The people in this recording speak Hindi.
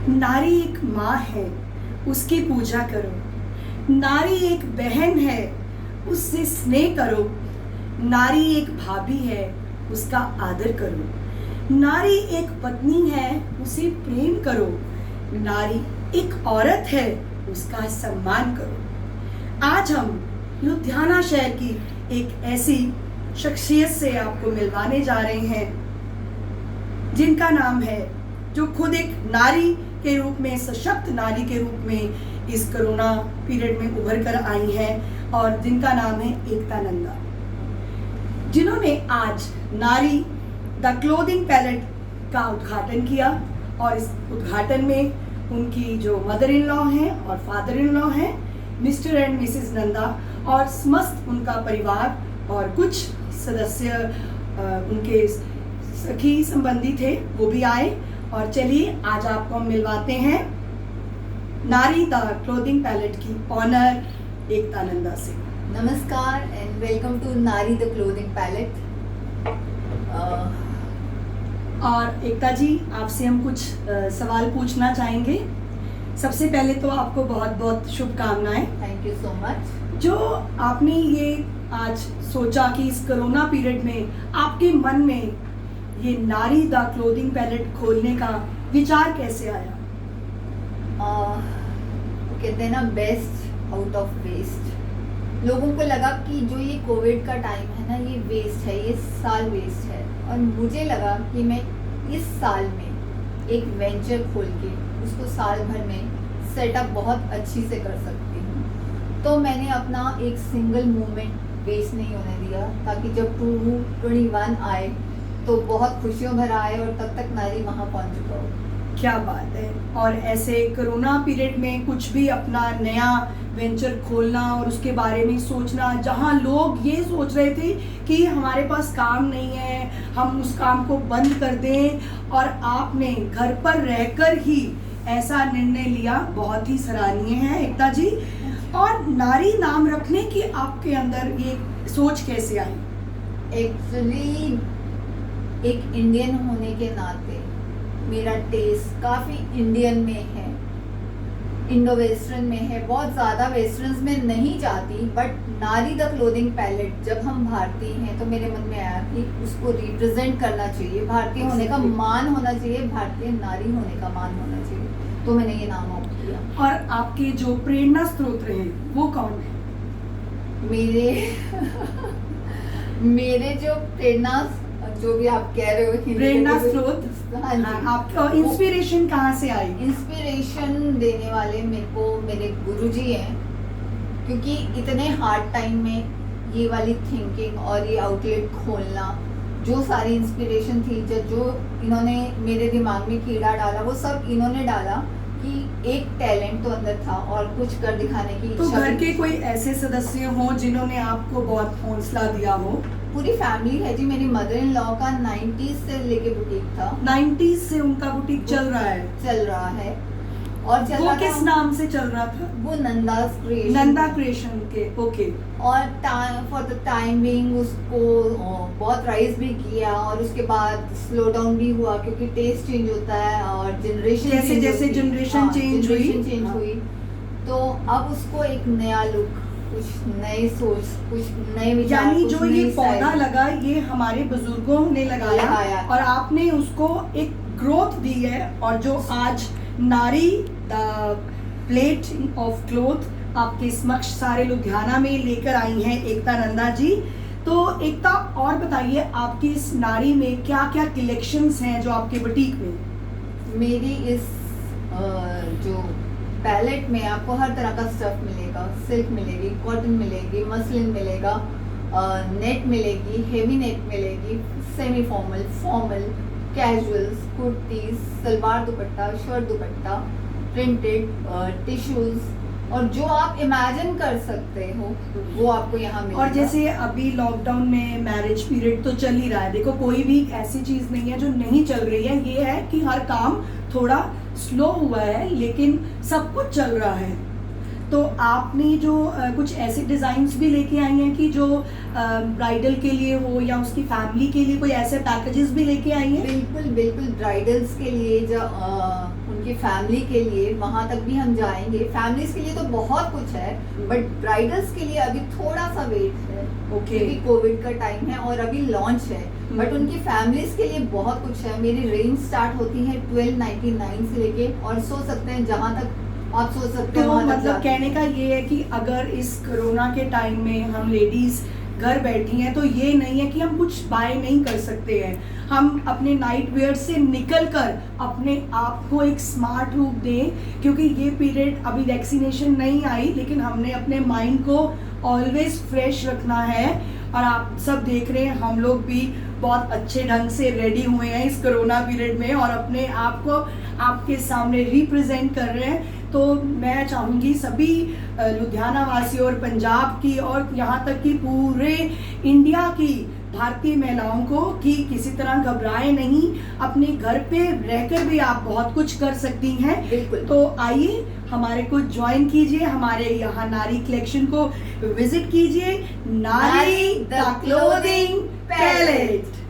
नारी एक माँ है, उसकी पूजा करो। नारी एक बहन है, उससे स्नेह करो। नारी एक भाभी है, उसका आदर करो। नारी एक पत्नी है, उसे प्रेम करो। नारी एक औरत है, उसका सम्मान करो। आज हम लुधियाना शहर की एक ऐसी शख्सियत से आपको मिलवाने जा रहे हैं जिनका नाम है, जो खुद एक नारी के रूप में, सशक्त नारी के रूप में इस कोरोना पीरियड में उभर कर आई हैं, और जिनका नाम है एकता नंदा, जिन्होंने आज नारी द क्लोथिंग पैलेट का उद्घाटन किया। और इस उद्घाटन में उनकी जो मदर इन लॉ हैं और फादर इन लॉ हैं, मिस्टर एंड मिसेस नंदा, और समस्त उनका परिवार और कुछ सदस्य उनके सखी संबंधी थे, वो भी आए। और चलिए आज आपको हम मिलवाते हैं नारी द क्लोथिंग पैलेट की ऑनर एकता नंदा से। नमस्कार एंड वेलकम टू नारी द क्लोथिंग पैलेट। और एकता जी, आपसे हम कुछ सवाल पूछना चाहेंगे। सबसे पहले तो आपको बहुत बहुत शुभकामनाएं। Thank you so much. जो आपने ये आज सोचा कि इस कोरोना पीरियड में आपके मन में ये नारी द क्लोथिंग पैलेट खोलने का विचार कैसे आया? कहते हैं ना, बेस्ट आउट ऑफ वेस्ट। लोगों को लगा कि जो ये कोविड का टाइम है ना, ये वेस्ट है, ये साल वेस्ट है, और मुझे लगा कि मैं इस साल में एक वेंचर खोल के उसको साल भर में सेटअप बहुत अच्छी से कर सकती हूँ। तो मैंने अपना एक सिंगल मूवमेंट वेस्ट नहीं होने दिया, ताकि जब 2021 आए तो बहुत खुशियों भरा आए और तब तक नारी वहाँ पहुँच चुका हो। क्या बात है। और ऐसे कोरोना पीरियड में कुछ भी अपना नया वेंचर खोलना और उसके बारे में सोचना, जहाँ लोग ये सोच रहे थे कि हमारे पास काम नहीं है, हम उस काम को बंद कर दें, और आपने घर पर रहकर ही ऐसा निर्णय लिया, बहुत ही सराहनीय है एकता जी। और नारी नाम रखने की आपके अंदर ये सोच कैसे आई? एक्चुअली एक इंडियन होने के नाते मेरा टेस्ट काफ़ी इंडियन में है, इंडो वेस्टर्न में है, बहुत ज़्यादा वेस्टर्न्स में नहीं जाती। बट नारी द क्लोथिंग पैलेट जब हम भारतीय हैं तो मेरे मन में आया कि उसको रिप्रेजेंट करना चाहिए, भारतीय होने का मान होना चाहिए, भारतीय नारी होने का मान होना चाहिए, तो मैंने ये नाम ऑप्ट किया। और आपके जो प्रेरणा स्रोत हैं वो कौन है? मेरे जो प्रेरणा, जो भी आप कह रहे हो, प्रेरणा स्रोत, हाँ जी, आपका इंस्पिरेशन कहाँ से आई? इंस्पिरेशन देने वाले मेरे को मेरे गुरुजी हैं, क्योंकि इतने हार्ड टाइम में ये वाली थिंकिंग और ये आउटलेट खोलना, जो सारी इंस्पिरेशन थी, जो इन्होंने मेरे दिमाग में कीड़ा डाला, वो सब इन्होंने डाला कि एक टैलेंट तो अंदर था और कुछ कर दिखाने की तो इच्छा। घर के कोई ऐसे सदस्य हो जिन्होंने आपको बहुत हौसला दिया हो? पूरी फैमिली है जी। मेरी मदर इन लॉ का 90s से लेके बुटीक था। 90s से उनका बुटीक चल रहा है? चल रहा है। और चल वो रहा किस था, नाम से चल रहा था? वो नंदास क्रिएशन। नंदा क्रिएशन के, ओके। और फॉर द टाइमिंग उसको बहुत राइज भी किया, और उसके बाद स्लो डाउन भी हुआ, क्योंकि टेस्ट चेंज होता है और जनरेशन जैसे जैसे जनरेशन चेंज हुई, तो अब उसको एक नया लुक, कुछ नई सोच, कुछ नए विचार, यानी कुछ जो नई ये पौधा स्टाइल लगा, ये हमारे बुजुर्गों ने लगाया और आपने उसको एक ग्रोथ दी है। और जो आज नारी द प्लेट ऑफ क्लोथ आपके समक्ष सारे लुधियाना में लेकर आई हैं एकता नंदा जी। तो एकता, और बताइए आपकी इस नारी में क्या क्या कलेक्शंस हैं जो आपके बुटीक में? मेरी इस जो पैलेट में आपको हर तरह का स्टफ मिलेगा। सिल्क मिलेगी, कॉटन मिलेगी, मसलिन मिलेगा, नेट मिलेगी, हेवी नेट मिलेगी, semi formal, formal, casuals, kurtis, salwar दुपट्टा, शर्ट दुपट्टा, प्रिंटेड, टिश्यूज, और जो आप इमेजिन कर सकते हो वो आपको यहाँ मिलेगा। और जैसे अभी लॉकडाउन में मैरिज पीरियड तो चल ही रहा है, देखो कोई भी ऐसी चीज़ नहीं है जो नहीं चल रही है, ये है कि हर काम थोड़ा स्लो हुआ है लेकिन सब कुछ चल रहा है। तो आपने जो कुछ ऐसे डिजाइन्स भी लेके आई हैं कि जो ब्राइडल के लिए हो या उसकी फैमिली के लिए, कोई ऐसे पैकेजेस भी लेके आई हैं? बिल्कुल बिल्कुल, ब्राइडल्स के लिए जो उनकी फैमिली के लिए वहां तक भी हम जाएंगे। फैमिलीज के लिए तो बहुत कुछ है, बट ब्राइडल्स के लिए अभी थोड़ा सा वेट है, ओके। क्योंकि कोविड का टाइम है और अभी लॉन्च है। बट उनकी फैमिलीज के लिए बहुत कुछ है। मेरी रेंज स्टार्ट होती है 1299 से लेके, और सोच सकते हैं जहां तक आप सोच सकते हैं तो वहां तक मतलब जाके। कहने का ये है कि अगर इस कोरोना के टाइम में हम लेडीज घर बैठी हैं तो ये नहीं है कि हम कुछ बाय नहीं कर सकते हैं। हम अपने नाइट वेयर से निकल कर अपने आप को एक स्मार्ट रूप दें, क्योंकि ये पीरियड अभी वैक्सीनेशन नहीं आई, लेकिन हमने अपने माइंड को ऑलवेज फ्रेश रखना है। और आप सब देख रहे हैं हम लोग भी बहुत अच्छे ढंग से रेडी हुए हैं इस कोरोना पीरियड में और अपने आप को आपके सामने रिप्रेजेंट कर रहे हैं। तो मैं चाहूँगी सभी लुधियाना वासियों और पंजाब की और यहाँ तक कि पूरे इंडिया की भारतीय महिलाओं को कि किसी तरह घबराए नहीं, अपने घर पे रहकर भी आप बहुत कुछ कर सकती हैं। बिल्कुल। तो आइए हमारे को ज्वाइन कीजिए, हमारे यहाँ नारी कलेक्शन को विजिट कीजिए। नारी द क्लोथिंग पैलेट।